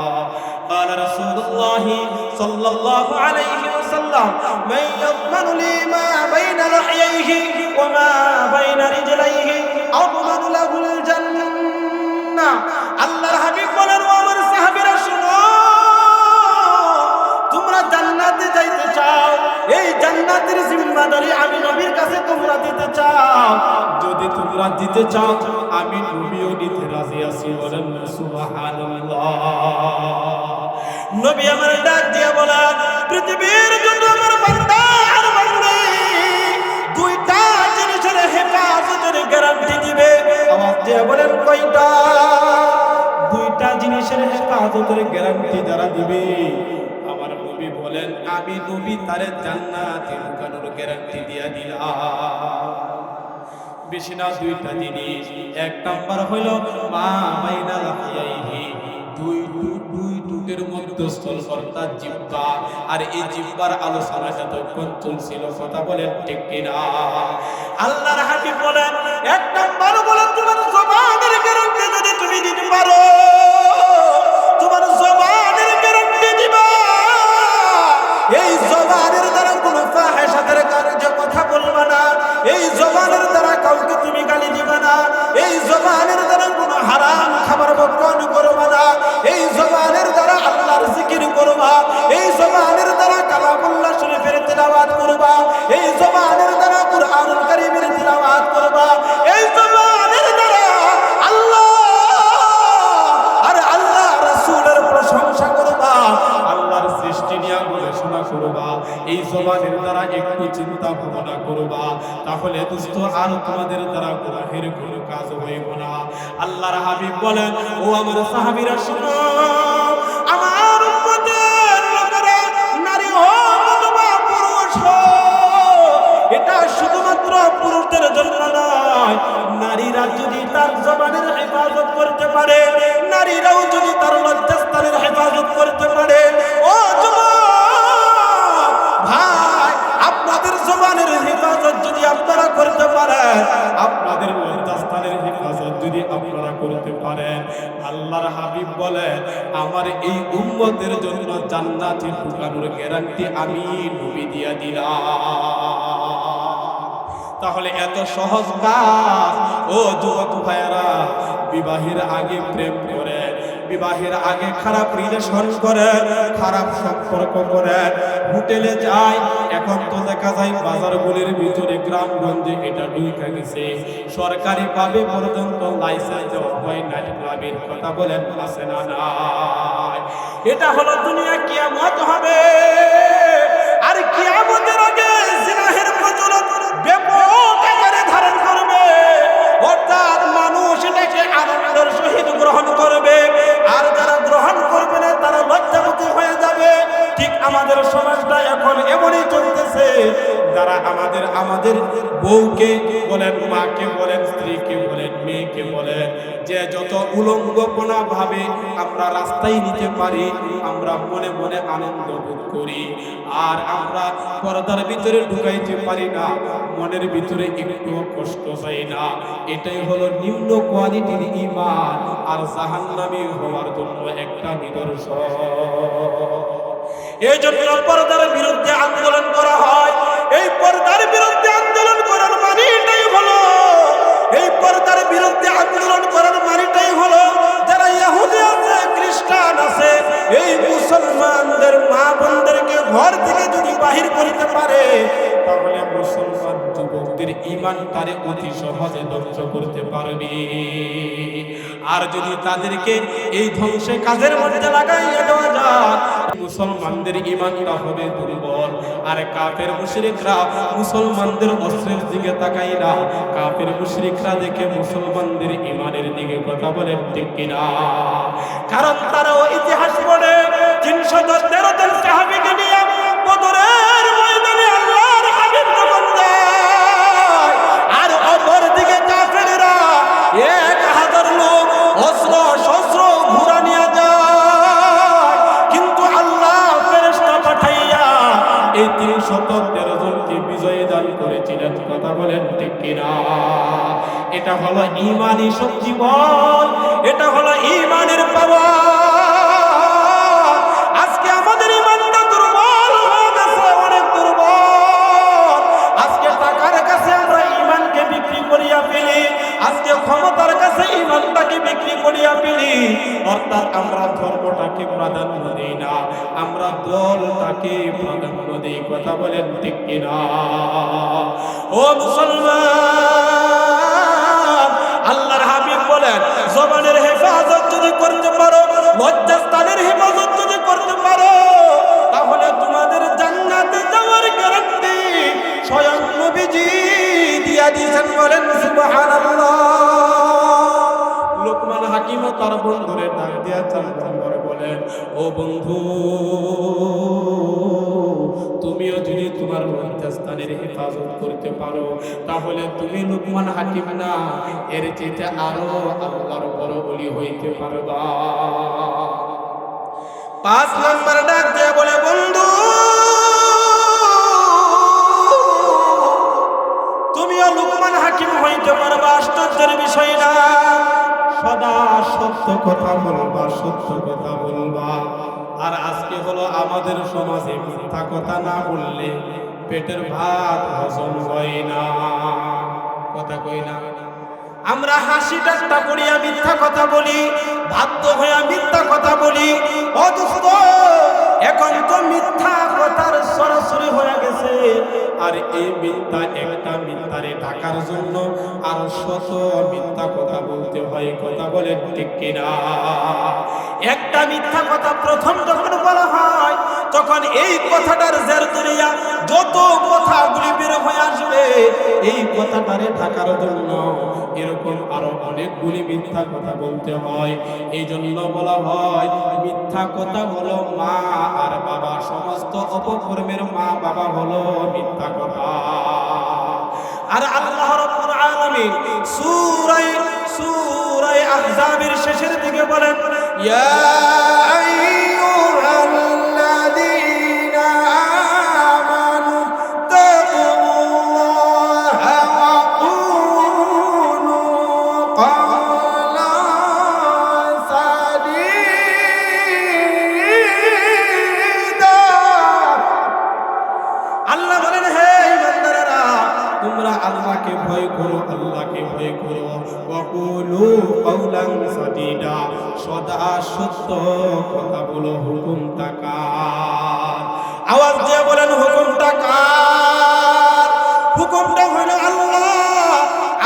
قال رسول الله صلى الله عليه وسلم من يضمن لي ما بين لحييه وما بين رجليه أضمن له الجنة। আল্লাহর হাবিব বলেন, ও আমার সাহাবীরা শুনো, তোমরা জান্নাতে যাইতে চাও, এই জান্নাতের জিম্মাদারি আমি নবীর কাছে তোমরা দিতে চাও। যদি তোমরা দিতে চাও আমি নবীও নিতে রাজি আছি। বলেন সুবহানাল্লাহ। নবী আমার ডাক দিয়ে বলেন, পৃথিবীর জন্য আমার বান্দা আর বান্দি দুইটা জিনিসের হেফাজতের গ্যারান্টি দিবে। আওয়াজ দিয়ে বলেন কয়টা? দুইটা জিনিসের হেফাজতের গ্যারান্টি যারা দিবে, আমার নবী বলেন আমি নবী তারে জান্নাতে ঢুকানোর গ্যারান্টি দিয়া দিলাম। বেশি না, দুইটা জিনিস। এক নাম্বার হইল মা বাইনা লাহিয়াইহি, দুই টুটের মধ্যস্থল অর্থাৎ জিহ্বা। আর এই জিহ্বার আলোচনা যতক্ষণ চলছিল, কথা বলেন ঠিক কিনা? আল্লাহর হাবিব বলেন এক নাম্বার বলেন তোমার জবানের গ্যারান্টি যদি তুমি দিতে পারো, তোমার জবানের গ্যারান্টি দিবা। এই জবানের দ্বারা কোনো ফাহিশাতের কাজে কথা বলবা না, এই জবানের দ্বারা কাউকে তুমি গালি দিবা না, এই জবানের দ্বারা কোনো হারাম খাবার ভক্ষণ করবা না, এই জবানের দ্বারা আল্লাহর জিকির করবা, এই জবানের দ্বারা কালামুল্লাহ শরীফের তিলাওয়াত করবা, এই জবানের দ্বারা কুরআনুল কারীমের তিলাওয়াত করবা, এই জবানের দ্বারা আল্লাহ আর আল্লাহ রাসূলের প্রশংসা করবা, আল্লাহর সৃষ্টি নিয়ে গবেষণা করবা, এই জবানের দ্বারা একটু চিন্তা ভাবনা করবা, তাহলে দোস্ত আর তোমাদের দ্বারা গুনাহের কোনো কাজ হইব না। আল্লাহর হাবিব বলেন, ও আমার সাহাবীরা শুনো, আমার উম্মতের লোকেরা নারী হোক অথবা পুরুষ হোক, এটা শুধুমাত্র পুরুষদের জন্য নয়। নারীরা যদি তার জবানের হেফাজত করতে পারে, নারীরাও যদি তার লজ্জাস্থানের হেফাজত করতে পারে, ও যুবক ভাই, আপনাদের জবানের হেফাজত যদি আপনারা করতে পারেন, আপনাদের লজ্জাস্থানের হেফাজত যদি আপনারা করতে পারেন, আল্লাহর হাবিব বলেন আমার এই উম্মতের জন্য জান্নাতে ঢুকানোর গ্যারান্টি আমি নবী দিয়া দিলাম। তাহলে এত সহজ কাজ। ও যুবক ভাইয়েরা, বিবাহের আগে প্রেম করে, বিবাহের আগে খারাপ রিলেশন করে, খারাপ সম্পর্ক করে, হোটেলে যায়। এখন তো দেখা যায় বাজারগুলির ভিতরে গ্রামগঞ্জে এটা ঢুকে গেছে। সরকারি ভাবে পর্যন্ত লাইসেন্স দেওয়া হয় নারী ক্লাবের। কথা বলেন আছে না নাই? এটা হলো দুনিয়া, কিয়ামত হবে। আর কিয়ামতের আগে জিনাহের প্রচলন ব্যাপক আকারে ধারণ করবে, অর্থাৎ মানুষ এটাকে আনন্দের সহিত গ্রহণ করবে, আর যারা গ্রহণ করবে না তারা লজ্জাবতী হয়ে যাবে। ঠিক আমাদের সমাজটা এখন এমনই চলতেছে। যারা আমাদের বউকে বলেন, মাকে বলেন, স্ত্রীকে বলেন, মেয়েকে বলেন, যে যত উলঙ্গপনা ভাবে আমরা রাস্তায় নিতে পারি, আমরা মনে মনে আনন্দ বোধ করি, আর আমরা পর্দার ভিতরে ঢুকাইতে পারি না, মনের ভিতরে একটু কষ্ট হয় না। এটাই হলো নিম্ন কোয়ালিটির ঈমান আর জাহান্নামী হওয়ার জন্য একটা নিদর্শন। এই জন্য পর্দার বিরুদ্ধে আন্দোলন করা হয়। এই পর্দার বিরুদ্ধে আন্দোলন করার মানেটাই হলো, এই পর্দার বিরুদ্ধে আন্দোলন করার মানেটাই হলো, যারা ইহুদি আছে, খ্রিস্টান আছে, এই মুসলমানদের মা বোনদেরকে ঘর থেকে যদি বাহির করতে পারে, তাহলে মুসলমান যুবকদের ঈমান তারে অতি সহজে ধ্বংস করতে পারবে। আর যদি তাদেরকে এই ধ্বংসের কাজের মধ্যে লাগাইয়া দেওয়া যায়, মুসলমানদের ঈমানটা হবে দুর্বল। আর কাফের মুশরিকরা মুসলমানদের অস্ত্রের দিকে তাকায় না, কাফের মুশরিকরা দেখে মুসলমানদের ঈমানের দিকে। কথা বলেন ঠিক কিনা? কারণ তারাও ইতিহাস পড়ে 313 জন সাহাবীকে নিয়ে বদরের ময়দানে আল্লাহর হাবিব যখন যায়, আর অপর দিকে কাফেররা 1000 লোক অস্ত্র শস্ত্র ঘোড়া নিয়ে যায়, কিন্তু আল্লাহ ফেরেশতা পাঠাইয়া এই 313 জনকে বিজয় দান করেছিলেন। কথা বলেন ঠিক কিনা? এটা হলো ঈমানি শক্তি বল, এটা হলো ঈমানের পাওয়ার। আজকে আমাদের ঈমানটা দুর্বল হয়ে গেছে, অনেক দুর্বল। আজকে টাকার কাছে আমরা ঈমানকে বিক্রি করিয়া ফেলি, আজকে ক্ষমতার কাছে ঈমানটাকে বিক্রি করিয়া ফেলি। অর্থাৎ আমরা ধর্মটাকে প্রাধান্য দেই না, আমরা দলটাকে প্রাধান্য দেই। কথা বলেন ঠিক কিনা? ও মুসলমান, আল্লাহর হাবিব বলেন, জবানের হেফাজত যদি করতে পারো, লজ্জাস্থানের হেফাজত যদি করতে পারো, তাহলে তোমাদের জান্নাতে যাওয়ার গ্যারান্টি স্বয়ং নবীজি দিয়া দিয়েছেন। বলেন সুবহানাল্লাহ। লোকমান হাকিম তার বন্ধুরে ডাক দিয়া 4 নম্বরে বলেন, ও বন্ধু, তুমিও যদি তোমার লজ্জাস্থানের হেফাজত করতে পারো, তাহলে তুমি লোকমান হাকিম না, এর চেয়ে আরো আল্লাহর বড় ওলি হইতে পারবা। 5 নম্বর ডাক দিয়ে বলে, বন্ধু, তুমিও লোকমান হাকিম হইতে পারবা, আশ্চর্যের বিষয় না। সদা সত্য কথা বলবা, সত্য কথা বলবা। আর আজকে হলো আমাদের সমাজে মিথ্যা কথা না বললে পেটের ভাত হজম হয় না। কথা কই না? আমরা হাসি ঠাট্টা করিয়া মিথ্যা কথা বলি, বাধ্য হইয়া মিথ্যা কথা বলি। ও দোস্ত, এখন তো মিথ্যা কথার সরাসরি হয়ে গেছে। আর এই মিথ্যা, একটা মিথ্যারে ঢাকার জন্য আর শত মিথ্যা কথা বলতে হয়। কথা বলেন ঠিক কিনা? একটা মিথ্যা কথা প্রথম যখন বলা হয়, তখন এই কথাটার জের ধরিয়া যত কথাগুলি বের হয়ে আসবে, এই কথাটারে ঢাকার জন্য এরকম আরো অনেকগুলি মিথ্যা কথা বলতে হয়। এই জন্য বলা হয়, মিথ্যা কথা হলো মা আর বাবা, সমস্ত অপকর্মের মা বাবা হলো মিথ্যা কথা। আর আল্লাহ রাব্বুল আলামিন সূরা আহজাবের শেষের দিকে বলেন, ইয়া আইয়ুহাল্লাযীনা আমানু তাকুল্লাহা ওয়া কুনু ক্বাওলান সাদীদা। আল্লাহ বলেন, হে ইমানদারেরা, তোমরা আল্লাহকে ভয় করো, আল্লাহকে ভয় করো। ওয়া কুলু কাওলান সাদীদা, সদা সত্য কথা বলো। হুকুমটা কার? আওয়াজ দিয়ে বলেন, হুকুমটা কার? হুকুমটা হলো আল্লাহ।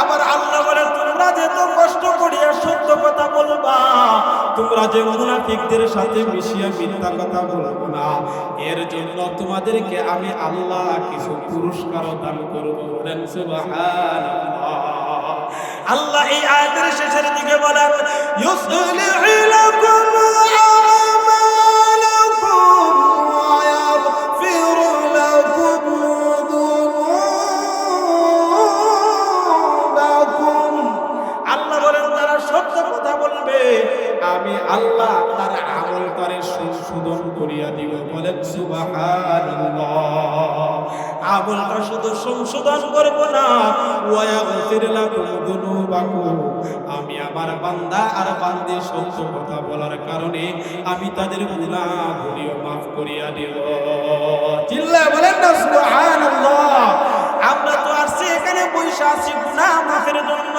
আবার আল্লাহ বলেন, তোমরা যে তো কষ্ট করিয়া সত্য কথা বলবা, তোমরা যে মুনাফিকদের সাথে মিশিয়া মিথ্যা কথা বলবো না, এর জন্য তোমাদেরকে আমি আল্লাহ কিছু পুরস্কার দান করব। বলেন সুবহানাল্লাহ। আল্লাহ এই আয়াতের শেষের দিকে বলেন, ইউসলিহু লাকুম আমালাকুম ওয়া ইয়াগফিরু লাকুম যুনুবাকুম। আল্লাহ বলেন, তারা সত্য কথা বলবে, আমি আল্লাহ তার আমলটারে সংশোধন করিয়া দিব। বলেন সুবহানাল্লাহ। আমলটা শুধু সংশোধন করব না, ওয়া ইয়াগফির লাকুম যুনুবাকুম, আমি আমার বান্দা আর বান্দী সত্য কথা বলার কারণে আমি তাদের গুনাহগুলিও মাফ করিয়া দেব। চিল্লায় বলেন না সুবহানাল্লাহ। আমরা তো আসছি এখানে বসে আছি গুনাহ মাফের জন্য।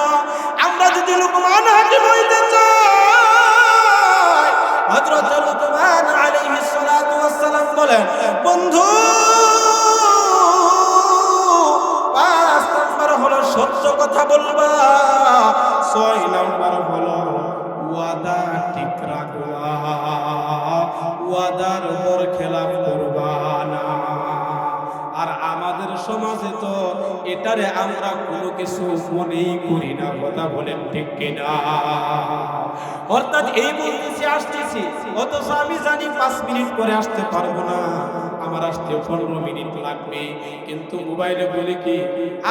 আমরা যদি লোকমান হাকিম হইতে চাই, হযরত লুকমান আলাইহিস সালাতু ওয়াস সালাম বলেন, বন্ধু, 5 নাম্বার হলো সত্য কথা বলবা, 6 নাম্বার হলো ওয়াদা ঠিক রাখবা। ওয়াদার বরখেলাপ করবা না। আর আমাদের সমাজে তো এটারে আমরা কোনো কিছু মনেই করি না, কথা বলেন ঠিক কিনা? অর্থাৎ এই বলতেছি আসতেছি, অথচ আমি জানি 5 মিনিট পরে আসতে পারবো না, আমার আসতে 15 মিনিট লাগবে, কিন্তু মোবাইলে বলি কি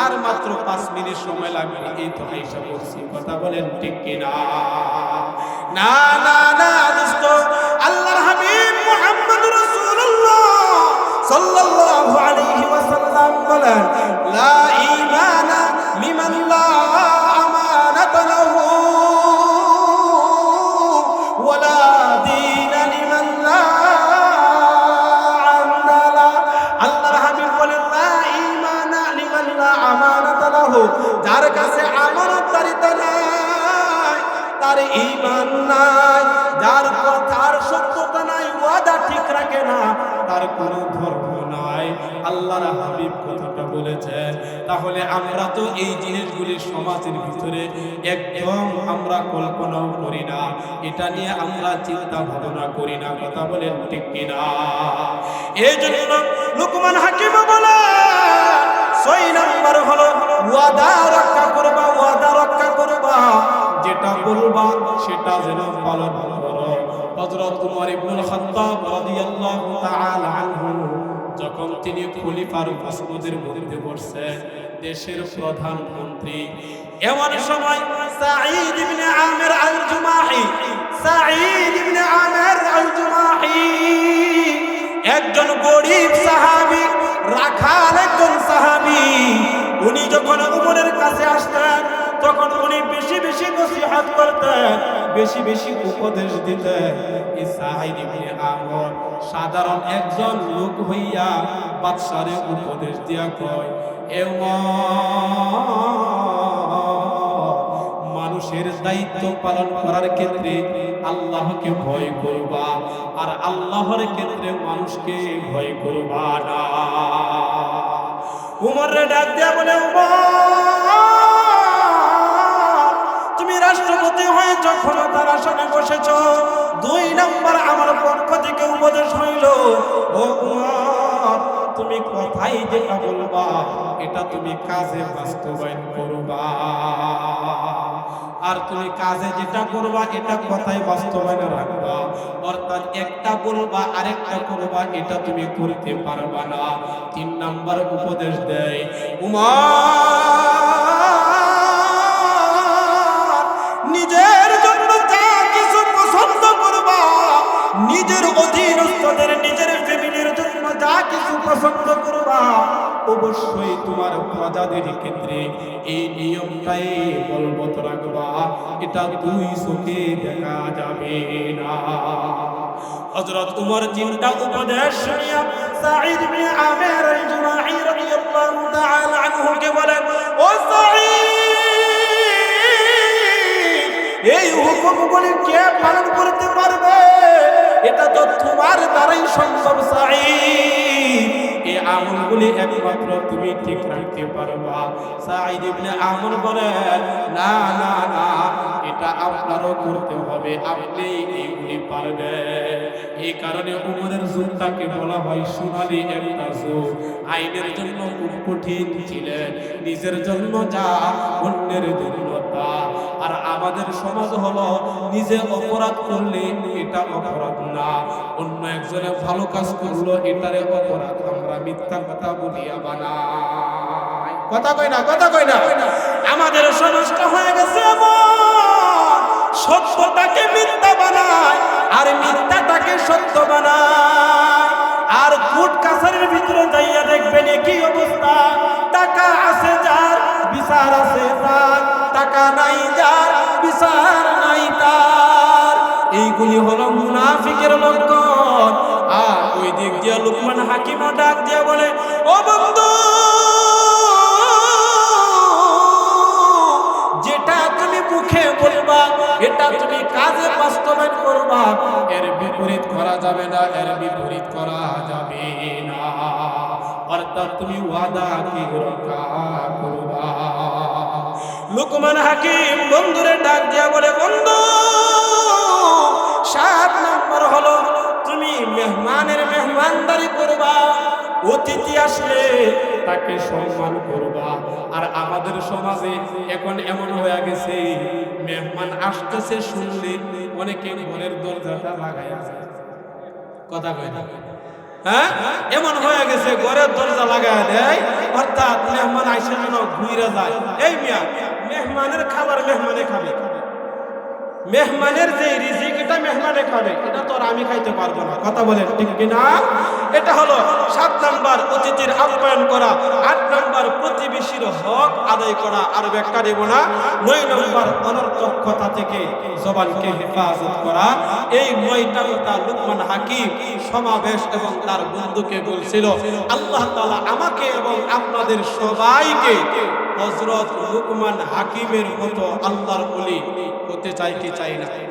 আর মাত্র 5 মিনিট সময় লাগবে, এই তো আইসা বলছি, কথা বলেন ঠিক কিনা? না না না দোস্ত, আল্লাহর হাবিব মুহাম্মদ রাসূলুল্লাহ সাল্লাল্লাহু আলাইহি ওয়াসাল্লাম বলেন, লা ঈমানা লিমান লা আমানাতা লাহু ওয়ালা দীনা লিমান লা আমনালা। আল্লাহর হাবিব বলেন, লা ঈমানা লিমান লা আমানাতা লাহু, যার কাছে আমানতদারিতা নাই তার ঈমান নাই, যার কথার সত্যতা নাই, ওয়াদা ঠিক রাখে না, তার কোনো ধর্ম নাই। আল্লাহর হাবিব কথাটা বলেছেন। তাহলে আমরা তো এই জিনিসগুলি সমাজের ভিতরে একদম আমরা কল্পনাও করি না, এটা নিয়ে আমরা চিন্তা ভাবনা করি না, কথা বলেন ঠিক কিনা? এই জন্য লুকমান হাকিম বলে 6 নাম্বার হলো ওয়াদা রক্ষা করবা, ওয়াদা রক্ষা করবা, যেটা বলবা সেটা যেন পালন করো। হযরত উমর ইবনুল খাত্তাব রাদিয়াল্লাহু তাআলা আনহু যখন তিনি খলিফার মসনদের মধ্যে বসছেন, দেশের প্রধানমন্ত্রী, এমন সময় সাঈদ ইবনে আমির আল-জুমাহি, সাঈদ ইবনে আমির আল-জুমাহি একজন গরীব সাহাবী, রাখাল একজন সাহাবী, উনি যখন উমরের কাছে আসতেন তখন উনি বেশি বেশি নসিহত করতেন, বেশি বেশি উপদেশ দিতেন। এই সাঈদ ইবনে আমর সাধারণ একজন লোক হইয়া বাদশারে উপদেশ দিয়া কয়, এ মানুষের দায়িত্ব পালন করার ক্ষেত্রে আল্লাহকে ভয় করবা, আর আল্লাহর ক্ষেত্রে মানুষকে ভয় করবা না। উমরে ডাক দিয়া বলে, তুমি রাষ্ট্রপতি হয়ে যখন তার আসনে বসেছ, 2 নাম্বার আমার পক্ষ থেকে উপদেশ হইল, ও উমর, তুমি কথাই যেটা বলবা এটা তুমি কাজে বাস্তবায়ন করবা, আর তুমি কাজে যেটা করবা এটা কথাই বাস্তবায়ন রাখবা। অর্থাৎ একটা বলবা আরেকটা করবা, এটা তুমি করতে পারবা না। 3 নাম্বার উপদেশ দেয়, নিজের জন্য যা কিছু পছন্দ করবা, নিজের অধীনস্থদের, নিজের ফ্যামিলির জন্য যা কিছু পছন্দ করবা, অবশ্যই তোমার প্রজাদের ক্ষেত্রে এই নিয়মটাই বলবৎ রাখবা, এটা 2 চোখে দেখা যাবে না। হযরত উমর চিন্তা উপদেশ শুনিয়া সাঈদ ইবনে আমির আল-জুমাহি রাদিয়াল্লাহু তাআলা আনহুকে বলেন, ও সাঈদ, এই হুকুমগুলি কে পালন করতে পারবে? এটা তো তোমার দ্বারাই সম্ভব সাঈদ, এই আমলগুলি একমাত্র তুমি ঠিক রাখতে পারবা। সাঈদ ইবনে আমর বলেন, না না না, এটা আপনারও করতে হবে, আপনি এইগুলি পারবেন। এই কারণে উমরের যুগটাকে বলা হয় সোনালী একটা যুগ। আইনের জন্য খুব কঠিন ছিলেন, নিজের জন্য যা, অন্যের জন্য তা। আর আমাদের সমাজ হলো নিজে অপরাধ করলে এটা অপরাধ না, অন্য একজনে ভালো কাজ করলো এটারে অপরাধ আমরা মিথ্যা কথা বলিয়া বানাই। কথা কই না, কথা কই না। আমাদের সমাজটা হয়ে গেছে এমন, সত্যটাকে মিথ্যা বানায় আর মিথ্যাটাকে সত্য বানায়। আর কোর্ট কাছারির ভিতরে যাইয়া দেখবেন কি অবস্থা, টাকা আছে যার, বিচার আছে তার, টাকা নাই যার, বিচার নাই তার। এইগুলি হলো মুনাফিকের লক্ষণ। আর ওই দিক দিয়ে লুকমান হাকিম ডাক দিয়ে বলে, ও বন্ধু, যেটা তুমি মুখে বলবা এটা তুমি কাজে বাস্তবায়ন করবা, এর বিপরীত করা যাবে না, এর বিপরীত করা যাবে না। অর্থাৎ তুমি ওয়াদাকে রক্ষা করবা। লুকমান হাকিম বন্ধুরে ডাক দিয়া বলে, বন্ধু, 7 নম্বর হলো তুমি মেহমানের মেহমানদারি করবা, অতিথি আসলে তাকে সম্মান করবা। আর আমাদের সমাজে এখন এমন হয়ে গেছে, মেহমান আসতেছে শুনলে অনেকে ঘরের দরজাটা লাগায়া যায়। কথা কয় না? হ্যাঁ, এমন হয়ে গেছে ঘরের দরজা লাগায় দেয়, অর্থাৎ মেহমান আইসা যেন ঘুরে যায়। এই মিয়া, মেহমানের খাবার মেহমানে খাবে, মেহমানের যে রিজিক এটা মেহমানে খাবে, এটা তো আর আমি খাইতে পারবো না। কথা বলেন ঠিক কিনা? এটা হলো 7 নাম্বার অতিথির আপ্যায়ন করা, 8 নাম্বার প্রতিবেশীর হক আদায় করা, আর ব্যাখ্যা দেব না। 9 নাম্বার অনর্থক কথা থেকে জবানকে হেফাজত করা। এই 9টা কথা লুকমান হাকিম সমাবেশ এবং তার বন্ধুকে বলছিল। আল্লাহ তাআলা আমাকে এবং আপনাদের সবাইকে হযরত লুকমান হাকিমের মতো আল্লাহর ওলি হতে চাই কি চাই না?